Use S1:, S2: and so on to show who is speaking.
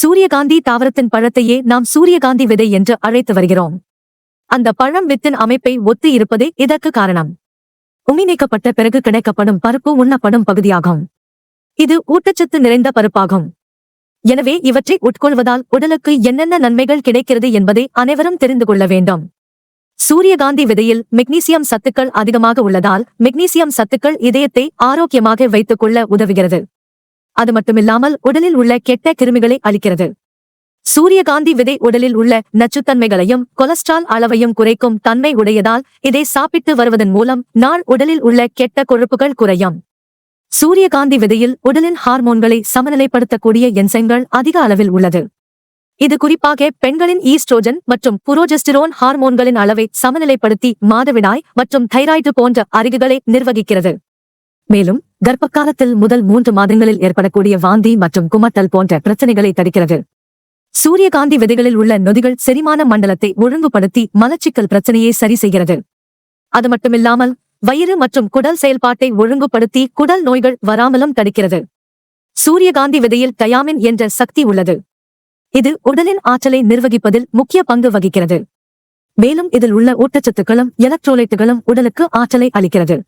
S1: சூரியகாந்தி தாவரத்தின் பழத்தையே நாம் சூரியகாந்தி விதை என்று அழைத்து வருகிறோம். அந்த பழம் வித்தின் அமைப்பை ஒத்து இருப்பதே இதற்கு காரணம். உமி நீக்கப்பட்ட பிறகு கிடைக்கப்படும் பருப்பு உண்ணப்படும் பகுதியாகும். இது ஊட்டச்சத்து நிறைந்த பருப்பாகும். எனவே இவற்றை உட்கொள்வதால் உடலுக்கு என்னென்ன நன்மைகள் கிடைக்கிறது என்பதை அனைவரும் தெரிந்து கொள்ள வேண்டும். சூரியகாந்தி விதையில் மெக்னீசியம் சத்துக்கள் அதிகமாக உள்ளதால் மெக்னீசியம் சத்துக்கள் இதயத்தை ஆரோக்கியமாக வைத்துக் கொள்ள உதவுகிறது. அது மட்டுமில்லாமல் உடலில் உள்ள கெட்ட கிருமிகளை அளிக்கிறது. சூரியகாந்தி விதை உடலில் உள்ள நச்சுத்தன்மைகளையும் கொலஸ்ட்ரால் அளவையும் குறைக்கும் தன்மை உடையதால் இதை சாப்பிட்டு வருவதன் மூலம் நாள் உடலில் உள்ள கெட்ட கொழுப்புகள் குறையும். சூரியகாந்தி விதையில் உடலின் ஹார்மோன்களை சமநிலைப்படுத்தக்கூடிய என்சைம்கள் அதிக அளவில் உள்ளது. இது குறிப்பாக பெண்களின் ஈஸ்ட்ரோஜன் மற்றும் புரோஜெஸ்டிரோன் ஹார்மோன்களின் அளவை சமநிலைப்படுத்தி மாதவிடாய் மற்றும் தைராய்டு போன்ற அறிகுகளை நிர்வகிக்கிறது. மேலும் கர்ப்பகாலத்தில் முதல் 3 மாதங்களில் ஏற்படக்கூடிய வாந்தி மற்றும் குமட்டல் போன்ற பிரச்சனைகளை தடுக்கிறது. சூரியகாந்தி விதைகளில் உள்ள நொதிகள் செரிமான மண்டலத்தை ஒழுங்குபடுத்தி மலச்சிக்கல் பிரச்சனையை சரி செய்கிறது. அது மட்டுமில்லாமல் வயிறு மற்றும் குடல் செயல்பாட்டை ஒழுங்குபடுத்தி குடல் நோய்கள் வராமலும் தடுக்கிறது. சூரியகாந்தி விதையில் தயாமின் என்ற சக்தி உள்ளது. இது உடலின் ஆற்றலை நிர்வகிப்பதில் முக்கிய பங்கு வகிக்கிறது. மேலும் இதில் உள்ள ஊட்டச்சத்துக்களும் எலக்ட்ரோலைட்டுகளும் உடலுக்கு ஆற்றலை அளிக்கிறது.